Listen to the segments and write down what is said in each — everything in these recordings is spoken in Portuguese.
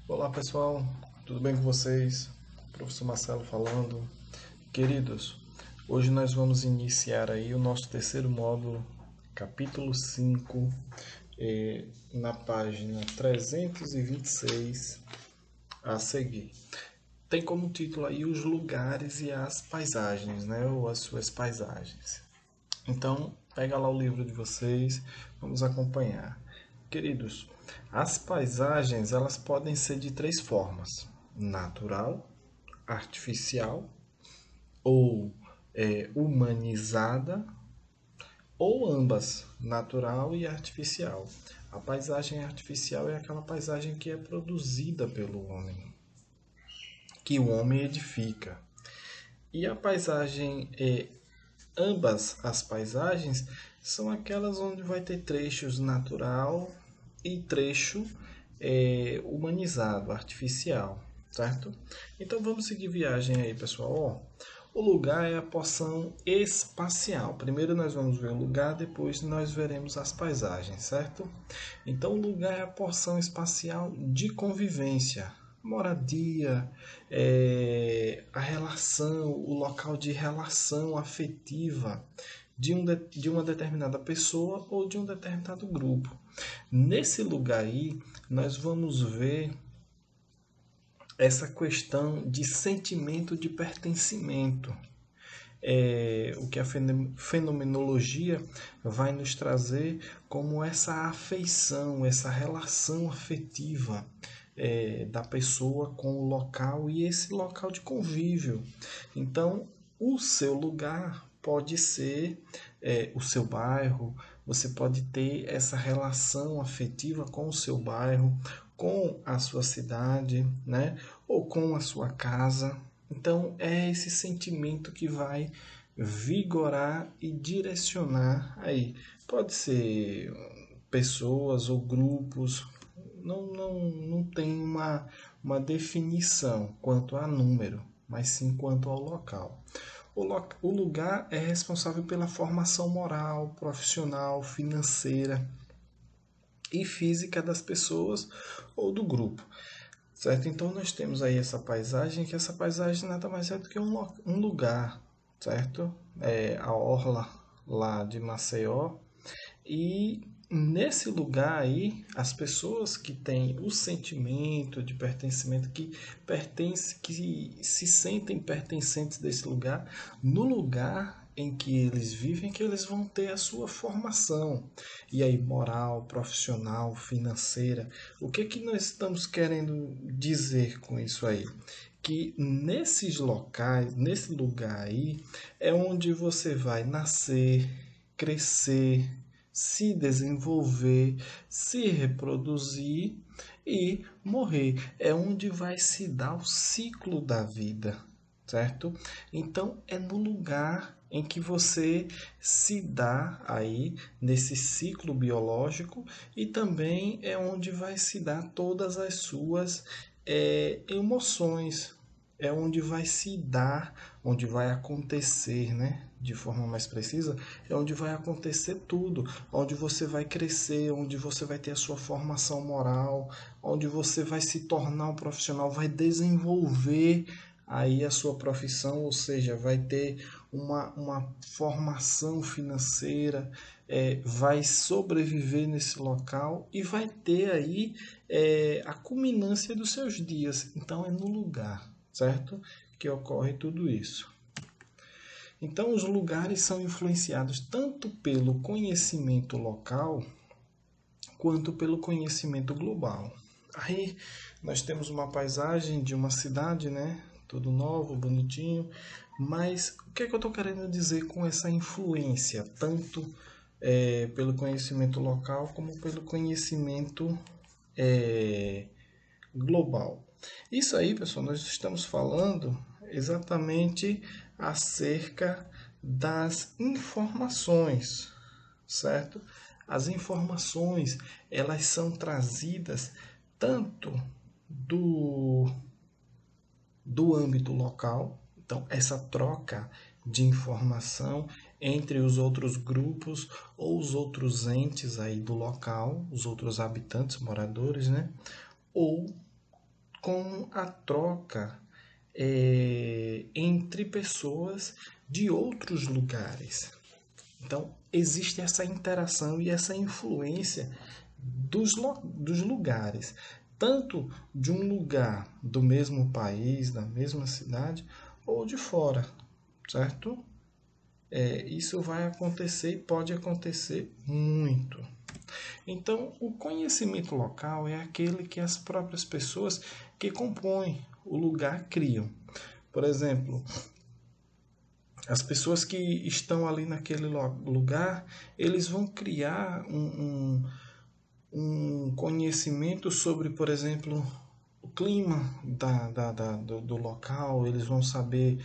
Olá pessoal, tudo bem com vocês? Professor Marcelo falando. Queridos, hoje nós vamos iniciar aí o nosso terceiro módulo, capítulo 5, na página 326 a seguir. Tem como título aí os lugares e as paisagens, né? Ou as suas paisagens. Então, pega lá o livro de vocês, vamos acompanhar. Queridos, as paisagens elas podem ser de três formas: natural, artificial ou humanizada, ou ambas, natural e artificial. A paisagem artificial é aquela paisagem que é produzida pelo homem, que o homem edifica. E a paisagem ambas as paisagens são aquelas onde vai ter trechos natural e trecho humanizado, artificial, certo? Então vamos seguir viagem aí, pessoal. Ó, o lugar é a porção espacial. Primeiro nós vamos ver o lugar, depois nós veremos as paisagens, certo? Então o lugar é a porção espacial de convivência, moradia, a relação, o local de relação afetiva de uma determinada pessoa ou de um determinado grupo. Nesse lugar aí, nós vamos ver essa questão de sentimento de pertencimento. O que a fenomenologia vai nos trazer como essa afeição, essa relação afetiva da pessoa com o local e esse local de convívio. Então, o seu lugar pode ser o seu bairro, você pode ter essa relação afetiva com o seu bairro, com a sua cidade, né? Ou com a sua casa. Então, é esse sentimento que vai vigorar e direcionar aí. Pode ser pessoas ou grupos, não tem uma definição quanto a número, mas sim quanto ao local. O lugar é responsável pela formação moral, profissional, financeira e física das pessoas ou do grupo. Certo? Então nós temos aí essa paisagem, que essa paisagem nada mais é do que um lugar, certo? A orla lá de Maceió. E nesse lugar aí, as pessoas que têm o sentimento de pertencimento, que se sentem pertencentes desse lugar, no lugar em que eles vivem, que eles vão ter a sua formação. E aí, moral, profissional, financeira. O que que nós estamos querendo dizer com isso aí? Que nesses locais, nesse lugar aí, é onde você vai nascer, crescer, se desenvolver, se reproduzir e morrer. É onde vai se dar o ciclo da vida, certo? Então é no lugar em que você se dá aí nesse ciclo biológico e também é onde vai se dar todas as suas emoções, é onde vai se dar, onde vai acontecer, né? De forma mais precisa, é onde vai acontecer tudo, onde você vai crescer, onde você vai ter a sua formação moral, onde você vai se tornar um profissional, vai desenvolver aí a sua profissão, ou seja, vai ter uma formação financeira, vai sobreviver nesse local e vai ter aí a culminância dos seus dias. Então é no lugar, certo? Que ocorre tudo isso. Então, os lugares são influenciados tanto pelo conhecimento local quanto pelo conhecimento global. Aí nós temos uma paisagem de uma cidade, né? Tudo novo, bonitinho. Mas o que é que eu estou querendo dizer com essa influência, tanto pelo conhecimento local como pelo conhecimento global? Isso aí, pessoal, nós estamos falando exatamente acerca das informações, certo? As informações, elas são trazidas tanto do, do âmbito local, então essa troca de informação entre os outros grupos ou os outros entes aí do local, os outros habitantes, moradores, né? Ou com a troca entre pessoas de outros lugares. Então, existe essa interação e essa influência dos lugares, tanto de um lugar do mesmo país, da mesma cidade, ou de fora, certo? Isso vai acontecer e pode acontecer muito. Então, o conhecimento local é aquele que as próprias pessoas que compõem o lugar criam. Por exemplo, as pessoas que estão ali naquele lugar, eles vão criar um conhecimento sobre, por exemplo, o clima do local, eles vão saber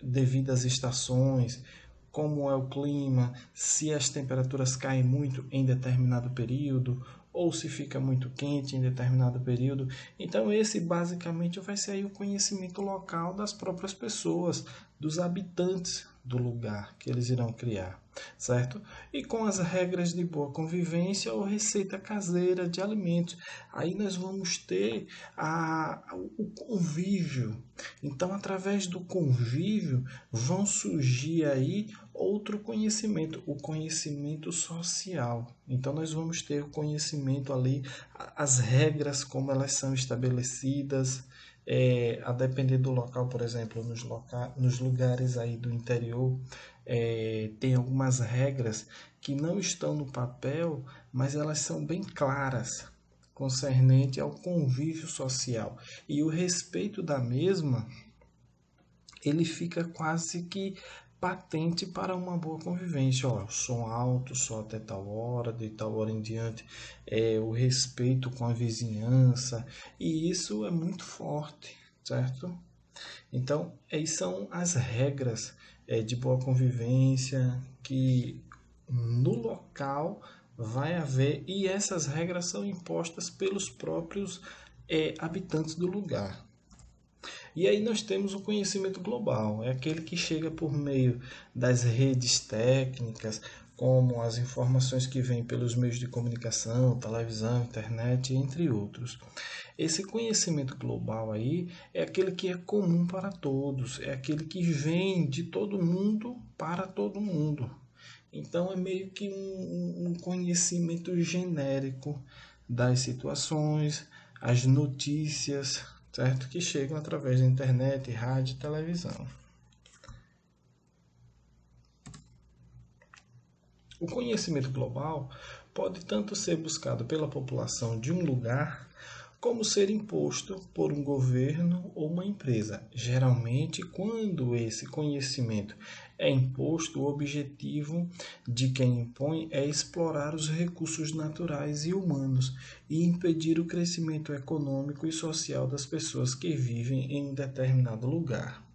devido às estações, como é o clima, se as temperaturas caem muito em determinado período ou se fica muito quente em determinado período. Então esse basicamente vai ser aí o conhecimento local das próprias pessoas, dos habitantes do lugar que eles irão criar, certo? E com as regras de boa convivência ou receita caseira de alimentos. Aí nós vamos ter o convívio. Então, através do convívio, vão surgir aí outro conhecimento, o conhecimento social. Então, nós vamos ter o conhecimento ali, as regras, como elas são estabelecidas, a depender do local, por exemplo, nos lugares aí do interior, tem algumas regras que não estão no papel, mas elas são bem claras, concernente ao convívio social. E o respeito da mesma, ele fica quase que patente para uma boa convivência. Ó, som alto, só até tal hora, de tal hora em diante, o respeito com a vizinhança, e isso é muito forte, certo? Então, aí são as regras de boa convivência que no local vai haver, e essas regras são impostas pelos próprios habitantes do lugar. E aí nós temos o conhecimento global, é aquele que chega por meio das redes técnicas, como as informações que vêm pelos meios de comunicação, televisão, internet, entre outros. Esse conhecimento global aí é aquele que é comum para todos, é aquele que vem de todo mundo para todo mundo. Então é meio que um conhecimento genérico das situações, as notícias, certo? Que chegam através da internet, rádio e televisão. O conhecimento global pode tanto ser buscado pela população de um lugar, como ser imposto por um governo ou uma empresa. Geralmente, quando esse conhecimento é imposto, o objetivo de quem impõe é explorar os recursos naturais e humanos e impedir o crescimento econômico e social das pessoas que vivem em um determinado lugar.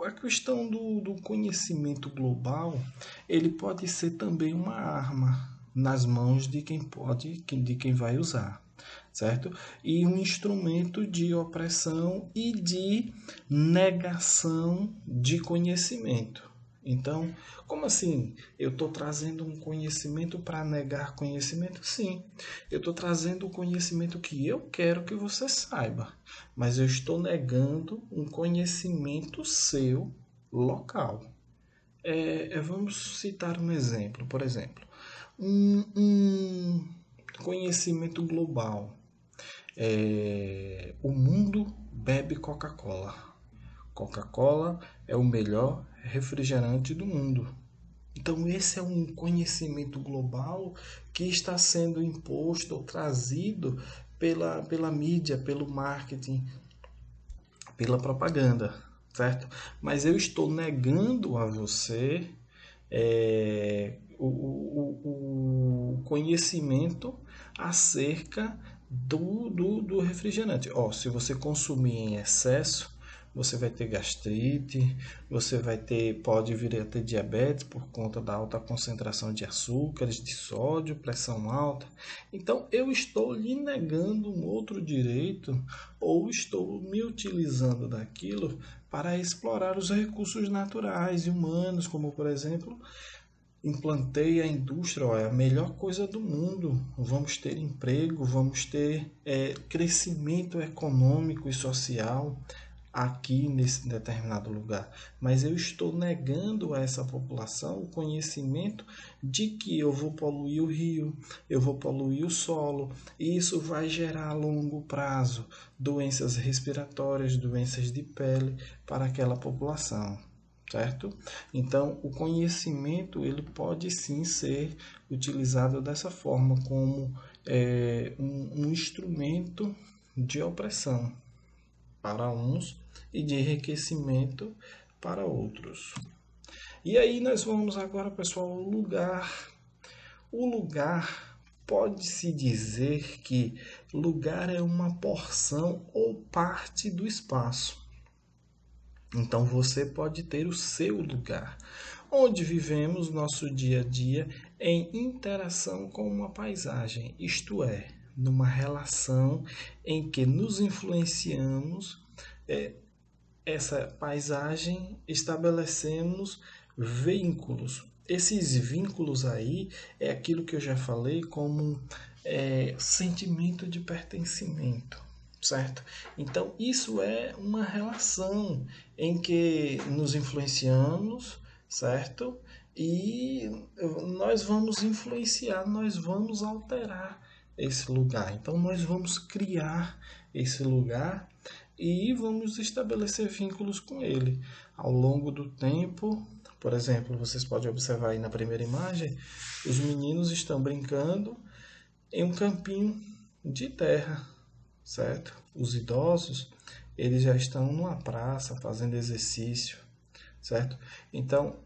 A questão do conhecimento global, ele pode ser também uma arma nas mãos de quem vai usar, certo? E um instrumento de opressão e de negação de conhecimento. Então, como assim? Eu estou trazendo um conhecimento para negar conhecimento? Sim, eu estou trazendo o conhecimento que eu quero que você saiba, mas eu estou negando um conhecimento seu local. Vamos citar um exemplo, por exemplo, um conhecimento global. O mundo bebe Coca-Cola. Coca-Cola é o melhor refrigerante do mundo. Então, esse é um conhecimento global que está sendo imposto ou trazido pela mídia, pelo marketing, pela propaganda, certo? Mas eu estou negando a você o conhecimento acerca do refrigerante. Se você consumir em excesso, você vai ter gastrite, pode vir a ter diabetes por conta da alta concentração de açúcares, de sódio, pressão alta. Então, eu estou lhe negando um outro direito ou estou me utilizando daquilo para explorar os recursos naturais e humanos, como, por exemplo, implantei a indústria, ó, é a melhor coisa do mundo. Vamos ter emprego, vamos ter crescimento econômico e social aqui nesse determinado lugar. Mas eu estou negando a essa população o conhecimento de que eu vou poluir o rio, eu vou poluir o solo, e isso vai gerar a longo prazo doenças respiratórias, doenças de pele para aquela população. Certo? Então, o conhecimento ele pode sim ser utilizado dessa forma como um instrumento de opressão para uns e de enriquecimento para outros. E aí nós vamos agora, pessoal, ao lugar. O lugar pode-se dizer que lugar é uma porção ou parte do espaço. Então você pode ter o seu lugar, onde vivemos nosso dia a dia em interação com uma paisagem, isto é, numa relação em que nos influenciamos essa paisagem, estabelecemos vínculos. Esses vínculos aí é aquilo que eu já falei como sentimento de pertencimento, certo? Então isso é uma relação em que nos influenciamos, certo? E nós vamos influenciar, nós vamos alterar esse lugar. Então nós vamos criar esse lugar e vamos estabelecer vínculos com ele ao longo do tempo. Por exemplo, vocês podem observar aí na primeira imagem, os meninos estão brincando em um campinho de terra, certo? Os idosos, eles já estão numa praça fazendo exercício, certo? Então,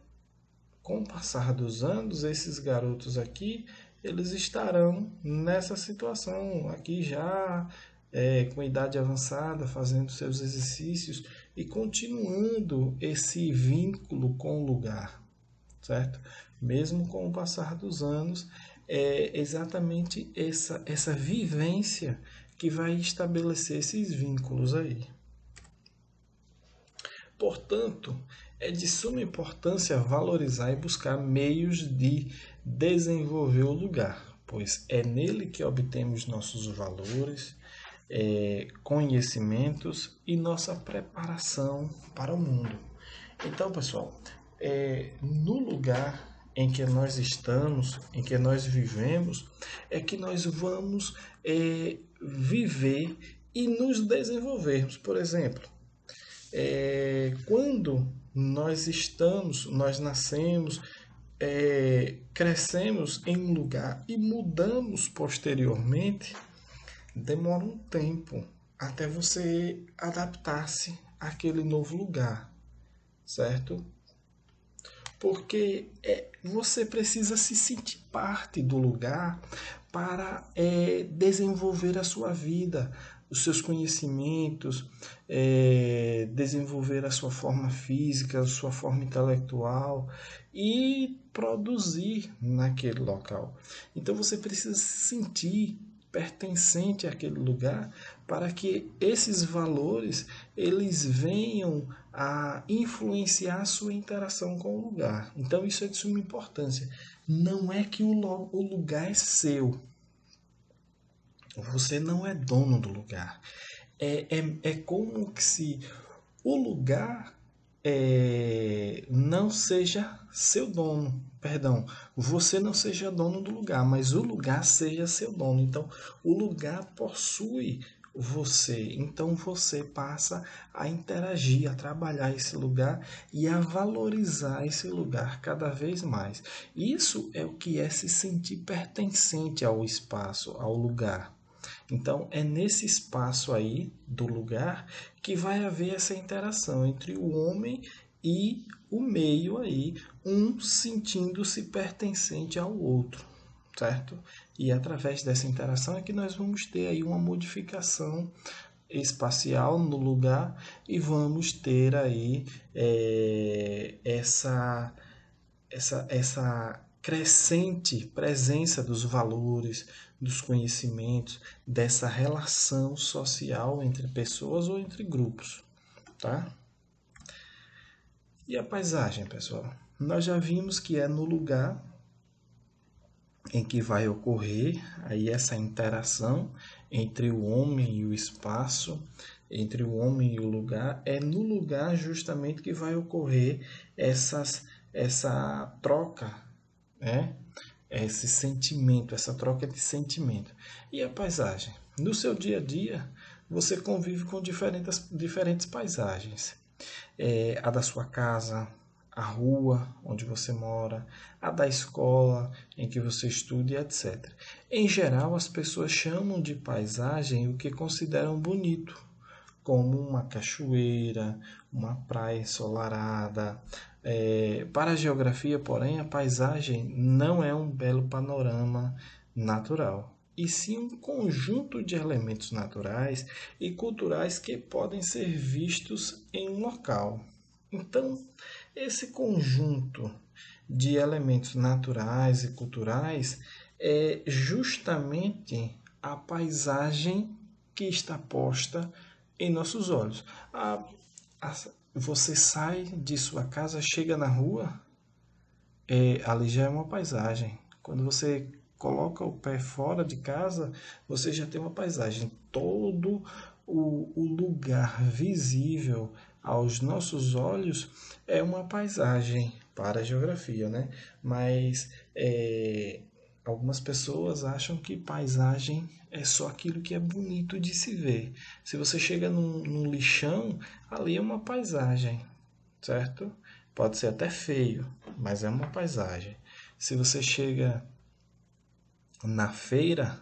com o passar dos anos, esses garotos aqui, eles estarão nessa situação aqui já com idade avançada, fazendo seus exercícios e continuando esse vínculo com o lugar, certo? Mesmo com o passar dos anos, é exatamente essa vivência que vai estabelecer esses vínculos aí. Portanto, é de suma importância valorizar e buscar meios de desenvolver o lugar, pois é nele que obtemos nossos valores, conhecimentos e nossa preparação para o mundo. Então, pessoal, no lugar em que nós estamos, em que nós vivemos, é que nós vamos viver e nos desenvolvermos. Por exemplo, quando nós nascemos, crescemos em um lugar e mudamos posteriormente, demora um tempo até você adaptar-se àquele novo lugar, certo? Porque você precisa se sentir parte do lugar para desenvolver a sua vida, os seus conhecimentos, desenvolver a sua forma física, a sua forma intelectual e produzir naquele local. Então você precisa se sentir pertencente àquele lugar para que esses valores eles venham a influenciar a sua interação com o lugar. Então isso é de suma importância. Não é que o lugar é seu. Você não é dono do lugar. É como que se o lugar não seja seu dono. Perdão, você não seja dono do lugar, mas o lugar seja seu dono. Então, o lugar possui você. Então, você passa a interagir, a trabalhar esse lugar e a valorizar esse lugar cada vez mais. Isso é o que é se sentir pertencente ao espaço, ao lugar. Então, é nesse espaço aí do lugar que vai haver essa interação entre o homem e o meio aí, um sentindo-se pertencente ao outro, certo? E através dessa interação é que nós vamos ter aí uma modificação espacial no lugar e vamos ter aí essa crescente presença dos valores, dos conhecimentos, dessa relação social entre pessoas ou entre grupos, tá? E a paisagem, pessoal? Nós já vimos que é no lugar em que vai ocorrer aí essa interação entre o homem e o espaço, entre o homem e o lugar, é no lugar justamente que vai ocorrer essa troca, né? Esse sentimento, essa troca de sentimento. E a paisagem? No seu dia a dia, você convive com diferentes paisagens. A da sua casa, a rua onde você mora, a da escola em que você estuda, etc. Em geral, as pessoas chamam de paisagem o que consideram bonito, como uma cachoeira, uma praia ensolarada. Para a geografia, porém, a paisagem não é um belo panorama natural, e sim um conjunto de elementos naturais e culturais que podem ser vistos em um local. Então, esse conjunto de elementos naturais e culturais é justamente a paisagem que está posta em nossos olhos. A, a, Você sai de sua casa, chega na rua, ali já é uma paisagem. Quando você coloca o pé fora de casa, você já tem uma paisagem. Todo o lugar visível aos nossos olhos é uma paisagem para a geografia, né? Mas algumas pessoas acham que paisagem é só aquilo que é bonito de se ver. Se você chega num lixão, ali é uma paisagem, certo? Pode ser até feio, mas é uma paisagem. Se você chega na feira,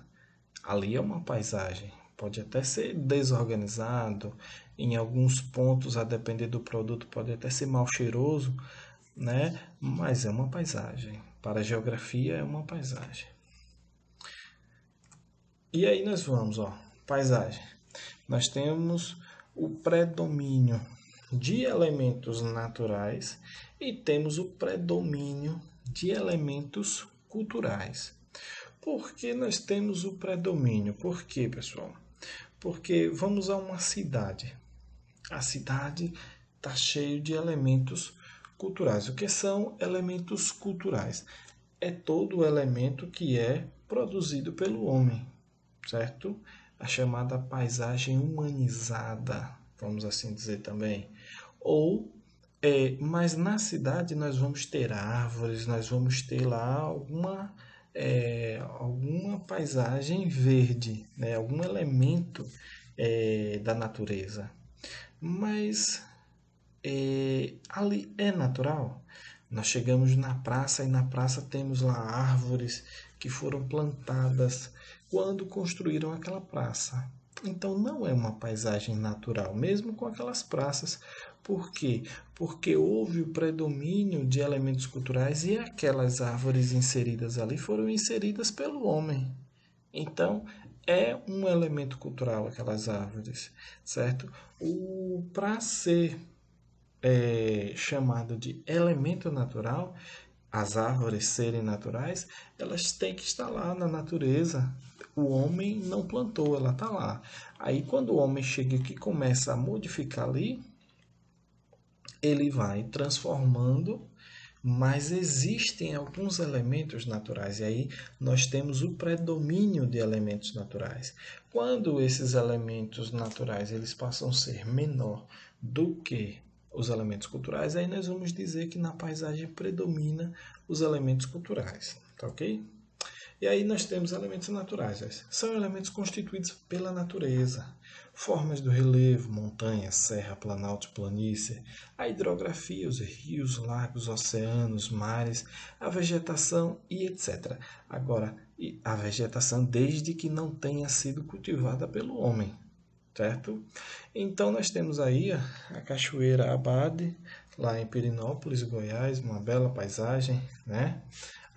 ali é uma paisagem. Pode até ser desorganizado, em alguns pontos, a depender do produto, pode até ser mal cheiroso, né? Mas é uma paisagem. Para a geografia, é uma paisagem. E aí nós vamos, ó, paisagem. Nós temos o predomínio de elementos naturais e temos o predomínio de elementos culturais. Por que nós temos o predomínio? Por quê, pessoal? Porque vamos a uma cidade. A cidade está cheia de elementos culturais. O que são elementos culturais? É todo elemento que é produzido pelo homem, certo? A chamada paisagem humanizada, vamos assim dizer também. Ou, mas na cidade nós vamos ter árvores, nós vamos ter lá alguma paisagem verde, né? Algum elemento da natureza. Mas ali é natural. Nós chegamos na praça e na praça temos lá árvores que foram plantadas quando construíram aquela praça. Então não é uma paisagem natural, mesmo com aquelas praças. Por quê? Porque houve o predomínio de elementos culturais e aquelas árvores inseridas ali foram inseridas pelo homem. Então, é um elemento cultural aquelas árvores, certo? Para ser chamado de elemento natural, as árvores serem naturais, elas têm que estar lá na natureza. O homem não plantou, ela está lá. Aí quando o homem chega aqui e começa a modificar ali, ele vai transformando, mas existem alguns elementos naturais, e aí nós temos o predomínio de elementos naturais. Quando esses elementos naturais eles passam a ser menor do que os elementos culturais, aí nós vamos dizer que na paisagem predomina os elementos culturais, tá ok? E aí nós temos elementos naturais. São elementos constituídos pela natureza. Formas do relevo, montanha, serra, planalto, planície, a hidrografia, os rios, lagos, oceanos, mares, a vegetação e etc. Agora, a vegetação desde que não tenha sido cultivada pelo homem, certo? Então nós temos aí a Cachoeira Abade, lá em Pirinópolis, Goiás, uma bela paisagem, né?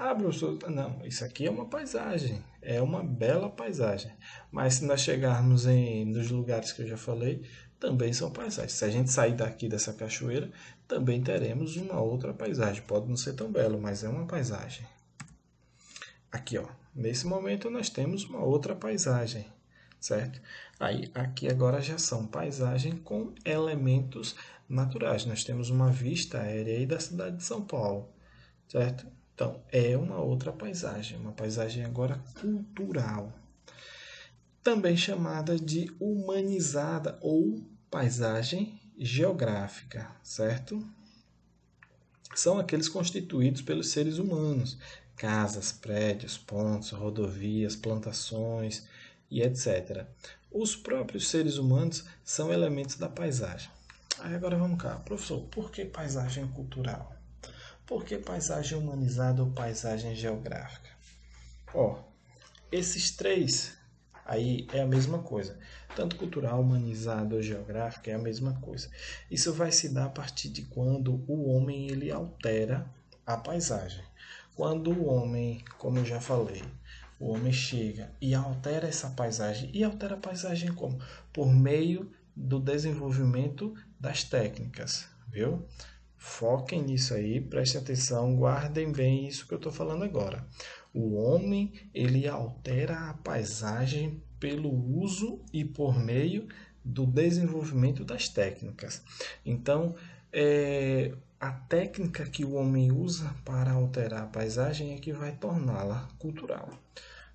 Ah, professor, não, isso aqui é uma paisagem, é uma bela paisagem. Mas se nós chegarmos nos lugares que eu já falei, também são paisagens. Se a gente sair daqui dessa cachoeira, também teremos uma outra paisagem. Pode não ser tão belo, mas é uma paisagem. Aqui, ó, nesse momento nós temos uma outra paisagem, certo? Aí, aqui agora já são paisagem com elementos naturais. Nós temos uma vista aérea aí da cidade de São Paulo, certo? Então, é uma outra paisagem, uma paisagem agora cultural, também chamada de humanizada ou paisagem geográfica, certo? São aqueles constituídos pelos seres humanos, casas, prédios, pontes, rodovias, plantações e etc. Os próprios seres humanos são elementos da paisagem. Aí agora vamos cá, professor, por que paisagem cultural? Por que paisagem humanizada ou paisagem geográfica? Ó, esses três aí é a mesma coisa. Tanto cultural, humanizado ou geográfico é a mesma coisa. Isso vai se dar a partir de quando o homem ele altera a paisagem. Quando o homem, como eu já falei, o homem chega e altera essa paisagem. E altera a paisagem como? Por meio do desenvolvimento das técnicas, viu? Foquem nisso aí, prestem atenção, guardem bem isso que eu estou falando agora. O homem ele altera a paisagem pelo uso e por meio do desenvolvimento das técnicas. Então, a técnica que o homem usa para alterar a paisagem é que vai torná-la cultural.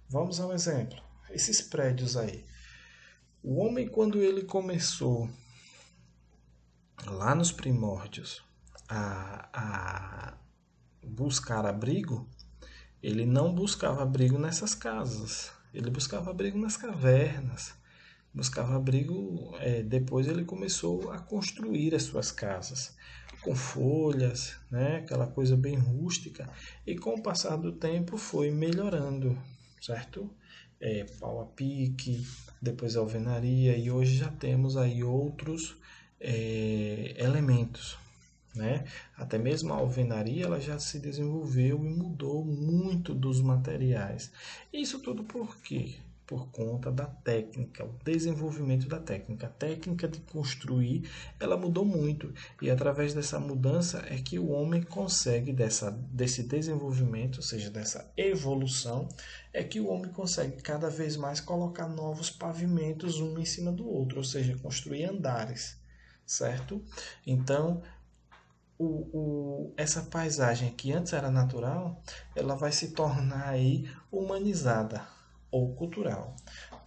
Vamos a um exemplo. Esses prédios aí. O homem, quando ele começou lá nos primórdios a buscar abrigo, ele não buscava abrigo nessas casas, ele buscava abrigo nas cavernas, buscava abrigo. Depois ele começou a construir as suas casas com folhas, né, aquela coisa bem rústica, e com o passar do tempo foi melhorando, certo? Pau a pique, depois alvenaria, e hoje já temos aí outros elementos, né? Até mesmo a alvenaria ela já se desenvolveu e mudou muito dos materiais. Isso tudo por quê? Por conta da técnica, o desenvolvimento da técnica. A técnica de construir, ela mudou muito. E através dessa mudança é que o homem consegue, desse desenvolvimento, ou seja, dessa evolução, é que o homem consegue cada vez mais colocar novos pavimentos um em cima do outro, ou seja, construir andares, certo? Então, essa paisagem que antes era natural, ela vai se tornar aí humanizada ou cultural.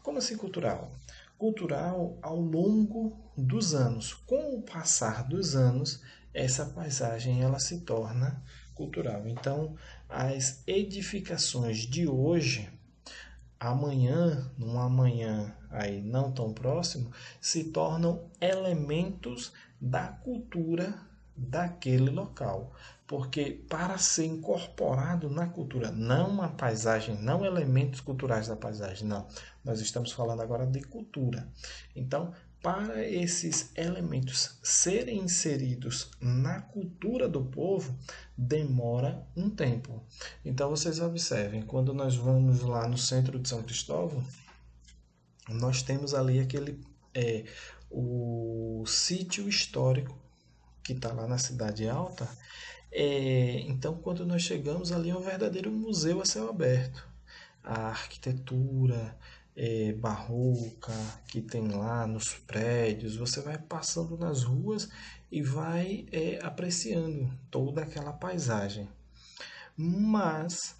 Como assim cultural? Cultural ao longo dos anos. Com o passar dos anos, essa paisagem ela se torna cultural. Então, as edificações de hoje, amanhã, num amanhã aí não tão próximo, se tornam elementos da cultura daquele local. Porque para ser incorporado na cultura, não uma paisagem, não elementos culturais da paisagem, não. Nós estamos falando agora de cultura. Então, para esses elementos serem inseridos na cultura do povo, demora um tempo. Então, vocês observem, quando nós vamos lá no centro de São Cristóvão, nós temos ali o sítio histórico que está lá na Cidade Alta. Então, quando nós chegamos ali, é um verdadeiro museu a céu aberto. A arquitetura barroca que tem lá nos prédios, você vai passando nas ruas e vai apreciando toda aquela paisagem. Mas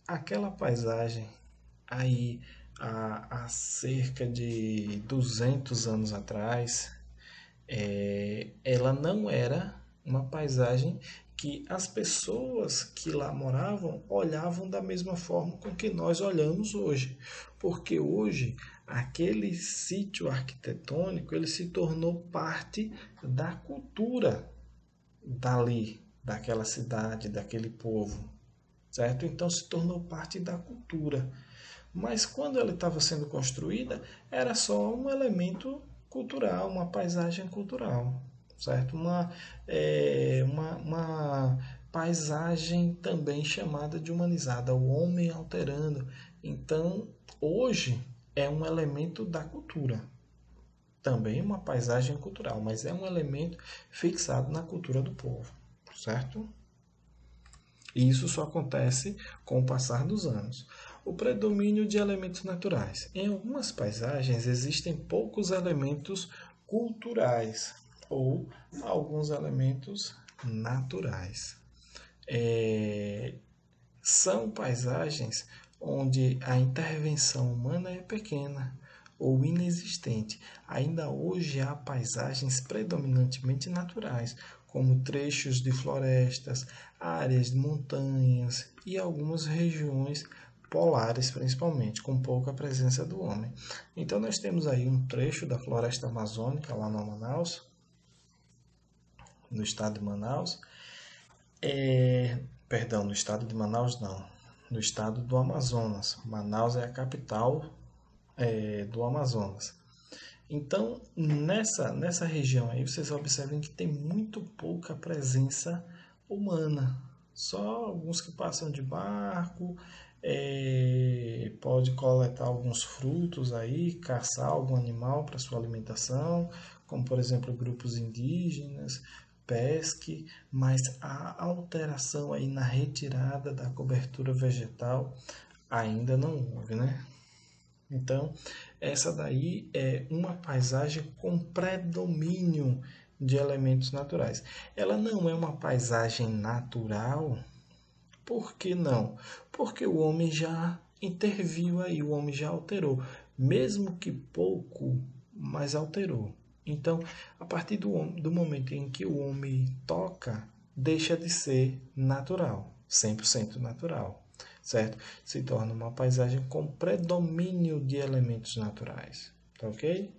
aquela paisagem aí há cerca de 200 anos atrás, ela não era uma paisagem que as pessoas que lá moravam olhavam da mesma forma com que nós olhamos hoje. Porque hoje aquele sítio arquitetônico ele se tornou parte da cultura dali, daquela cidade, daquele povo, certo? Então se tornou parte da cultura. Mas quando ela estava sendo construída, era só um elemento cultural, uma paisagem cultural, certo? Uma paisagem também chamada de humanizada, o homem alterando. Então, hoje é um elemento da cultura, também uma paisagem cultural, mas é um elemento fixado na cultura do povo, certo? E isso só acontece com o passar dos anos. O predomínio de elementos naturais. Em algumas paisagens existem poucos elementos culturais ou alguns elementos naturais. São paisagens onde a intervenção humana é pequena ou inexistente. Ainda hoje há paisagens predominantemente naturais, como trechos de florestas, áreas de montanhas e algumas regiões polares, principalmente, com pouca presença do homem. Então nós temos aí um trecho da floresta amazônica lá no Manaus, no estado de Manaus, perdão, no estado de Manaus não, no estado do Amazonas. Manaus é a capital do Amazonas. Então, nessa região aí, vocês observem que tem muito pouca presença humana. Só alguns que passam de barco, pode coletar alguns frutos aí, caçar algum animal para sua alimentação, como por exemplo grupos indígenas, pesque, mas a alteração aí na retirada da cobertura vegetal ainda não houve, né? Então, essa daí é uma paisagem com predomínio de elementos naturais. Ela não é uma paisagem natural, por que não? Porque o homem já interviu aí, o homem já alterou, mesmo que pouco, mas alterou. Então, a partir do momento em que o homem toca, deixa de ser natural, 100% natural, certo? Se torna uma paisagem com predomínio de elementos naturais, tá ok?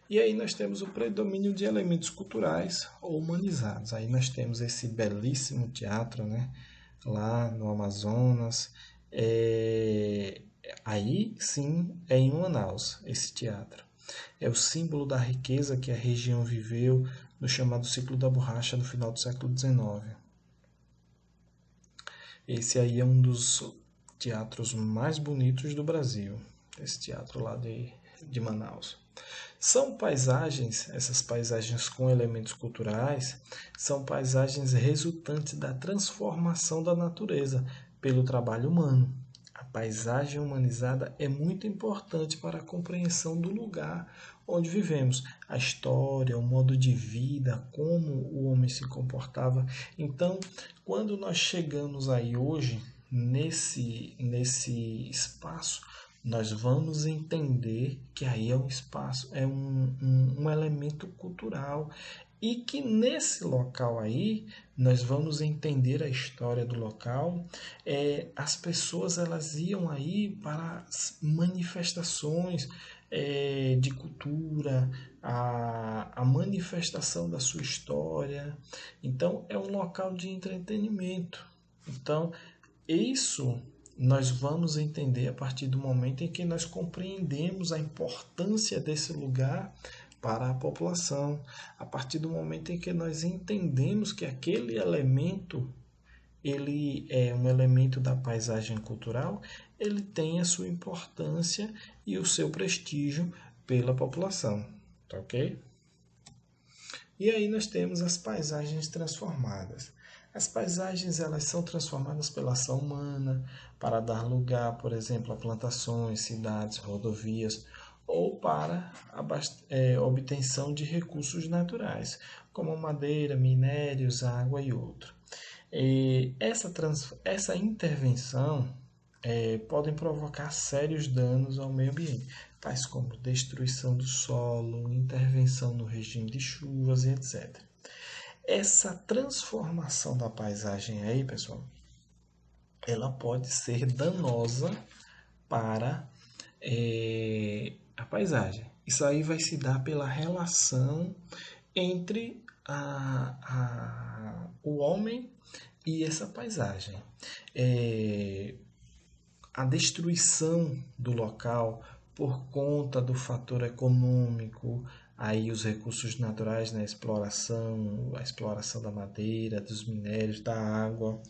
E aí nós temos o predomínio de elementos culturais ou humanizados. Aí nós temos esse belíssimo teatro, né? Lá no Amazonas. Aí sim é em Manaus esse teatro. É o símbolo da riqueza que a região viveu no chamado ciclo da borracha no final do século XIX. Esse aí é um dos teatros mais bonitos do Brasil, esse teatro lá de Manaus. São paisagens, essas paisagens com elementos culturais, são paisagens resultantes da transformação da natureza pelo trabalho humano. A paisagem humanizada é muito importante para a compreensão do lugar onde vivemos, a história, o modo de vida, como o homem se comportava. Então, quando nós chegamos aí hoje, nesse espaço, nós vamos entender que aí é um espaço, é um elemento cultural e que nesse local aí nós vamos entender a história do local. As pessoas elas iam aí para manifestações de cultura, a manifestação da sua história. Então é um local de entretenimento. Então isso nós vamos entender a partir do momento em que nós compreendemos a importância desse lugar para a população, a partir do momento em que nós entendemos que aquele elemento ele é um elemento da paisagem cultural, ele tem a sua importância e o seu prestígio pela população, tá ok? E aí nós temos as paisagens transformadas. As paisagens elas são transformadas pela ação humana para dar lugar, por exemplo, a plantações, cidades, rodovias ou para a obtenção de recursos naturais, como madeira, minérios, água e outro. Essa intervenção podem provocar sérios danos ao meio ambiente, tais como destruição do solo, intervenção no regime de chuvas e etc. Essa transformação da paisagem aí, pessoal, ela pode ser danosa para a paisagem. Isso aí vai se dar pela relação entre o homem e essa paisagem. A destruição do local por conta do fator econômico, aí os recursos naturais, né, a exploração da madeira, dos minérios, da água,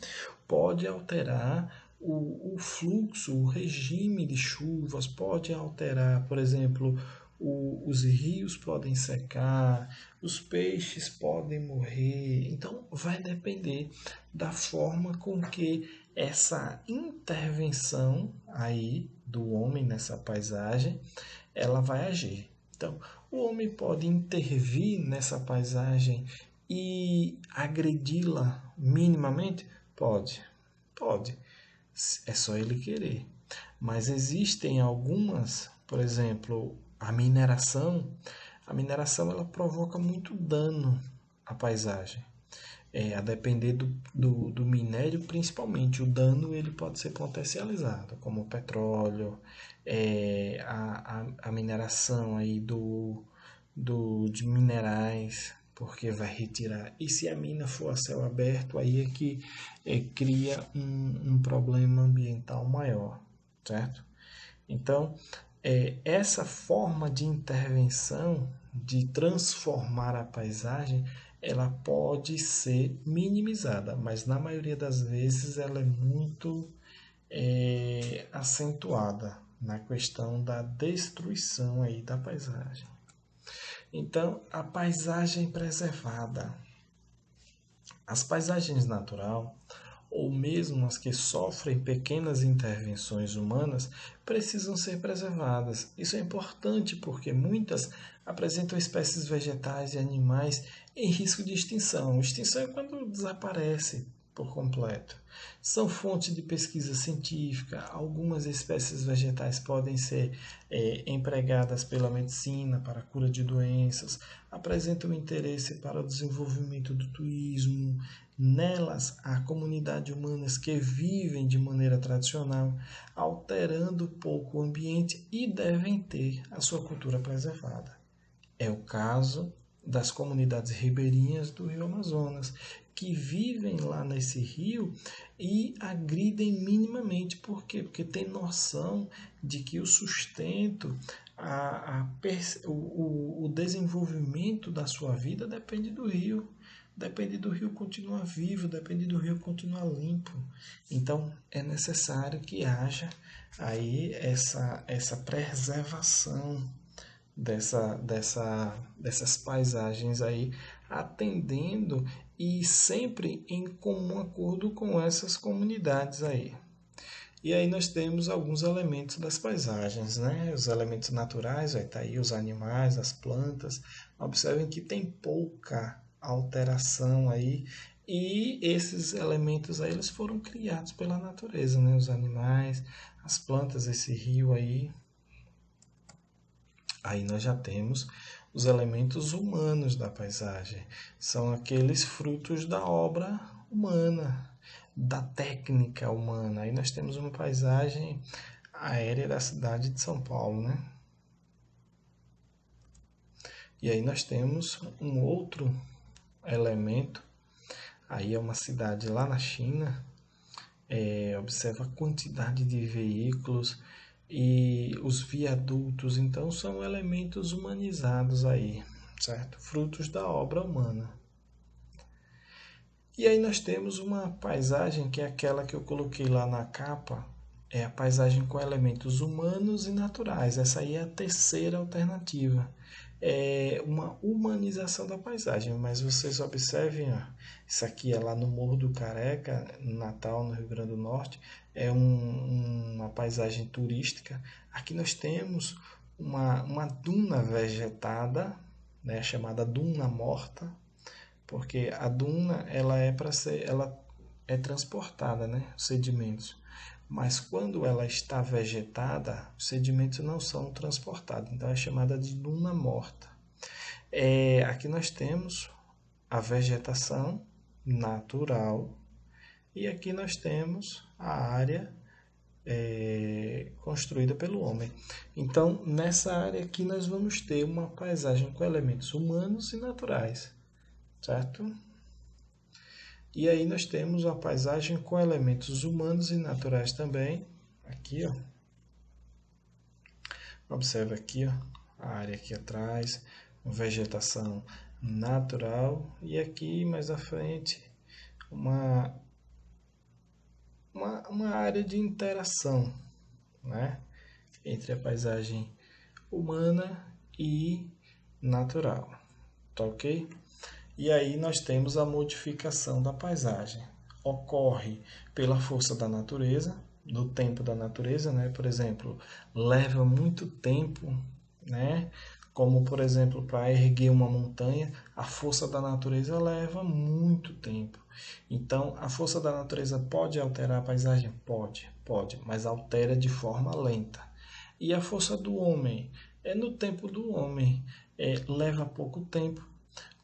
pode alterar o fluxo, o regime de chuvas, pode alterar, por exemplo, os rios podem secar, os peixes podem morrer. Então, vai depender da forma com que essa intervenção aí do homem nessa paisagem, ela vai agir. Então, o homem pode intervir nessa paisagem e agredi-la minimamente? Pode. Pode, é só ele querer. Mas existem algumas, por exemplo, a mineração ela provoca muito dano à paisagem. A depender do minério, principalmente, o dano ele pode ser potencializado, como o petróleo, a mineração aí de minerais, porque vai retirar. E se a mina for a céu aberto, aí é que cria um problema ambiental maior, certo? Então, essa forma de intervenção, de transformar a paisagem, ela pode ser minimizada, mas na maioria das vezes ela é muito acentuada na questão da destruição aí da paisagem. Então, a paisagem preservada. As paisagens naturais, ou mesmo as que sofrem pequenas intervenções humanas, precisam ser preservadas. Isso é importante porque muitas apresentam espécies vegetais e animais em risco de extinção. Extinção é quando desaparece por completo. São fonte de pesquisa científica. Algumas espécies vegetais podem ser empregadas pela medicina para a cura de doenças, apresentam interesse para o desenvolvimento do turismo. Nelas, há comunidades humanas que vivem de maneira tradicional, alterando pouco o ambiente e devem ter a sua cultura preservada. É o caso das comunidades ribeirinhas do Rio Amazonas, que vivem lá nesse rio e agridem minimamente. Por quê? Porque tem noção de que o sustento, o desenvolvimento da sua vida depende do rio. Depende do rio continuar vivo, depende do rio continuar limpo. Então, é necessário que haja aí essa preservação dessas paisagens aí, atendendo e sempre em comum acordo com essas comunidades aí. E aí nós temos alguns elementos das paisagens, né? Os elementos naturais, vai estar aí os animais, as plantas. Observem que tem pouca alteração aí e esses elementos aí eles foram criados pela natureza, né? Os animais, as plantas, esse rio aí. Aí nós já temos os elementos humanos da paisagem. São aqueles frutos da obra humana, da técnica humana. Aí nós temos uma paisagem aérea da cidade de São Paulo, né? E aí nós temos um outro elemento. Aí é uma cidade lá na China. Observa a quantidade de veículos e os viadutos, então são elementos humanizados aí, certo? Frutos da obra humana. E aí nós temos uma paisagem que é aquela que eu coloquei lá na capa, é a paisagem com elementos humanos e naturais. Essa aí é a terceira alternativa. É uma humanização da paisagem, mas vocês observem, ó, isso aqui é lá no Morro do Careca, Natal, no Rio Grande do Norte, é uma paisagem turística. Aqui nós temos uma duna vegetada, né, chamada duna morta, porque a duna ela é transportada, né, os sedimentos. Mas quando ela está vegetada, os sedimentos não são transportados, então é chamada de duna morta. Aqui nós temos a vegetação natural e aqui nós temos a área construída pelo homem. Então, nessa área aqui nós vamos ter uma paisagem com elementos humanos e naturais, certo? E aí nós temos uma paisagem com elementos humanos e naturais também. Aqui, ó. Observa aqui, ó, a área aqui atrás, uma vegetação natural e aqui mais à frente uma área de interação, né, entre a paisagem humana e natural, tá ok? E aí nós temos a modificação da paisagem. Ocorre pela força da natureza, do tempo da natureza, né? Por exemplo, leva muito tempo, né? Como, por exemplo, para erguer uma montanha, a força da natureza leva muito tempo. Então, a força da natureza pode alterar a paisagem? Pode, mas altera de forma lenta. E a força do homem? É no tempo do homem, leva pouco tempo.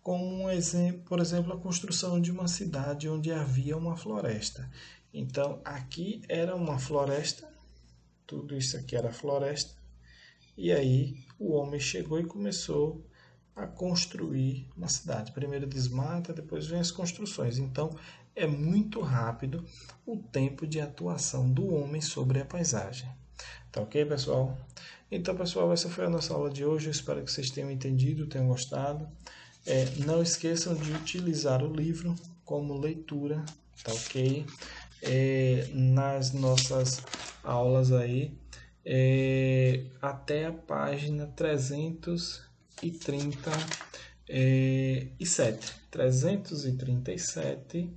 Como um exemplo, por exemplo, a construção de uma cidade onde havia uma floresta. Então, aqui era uma floresta, tudo isso aqui era floresta, e aí o homem chegou e começou a construir uma cidade. Primeiro desmata, depois vem as construções. Então, é muito rápido o tempo de atuação do homem sobre a paisagem. Tá ok, pessoal? Então, pessoal, essa foi a nossa aula de hoje. Eu espero que vocês tenham entendido, tenham gostado. Não esqueçam de utilizar o livro como leitura, tá ok? Nas nossas aulas aí, até a página 337. 337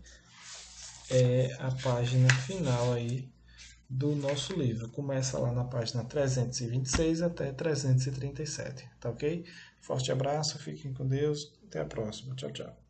é a página final aí do nosso livro. Começa lá na página 326 até 337, tá ok? Forte abraço, fiquem com Deus, até a próxima. Tchau, tchau.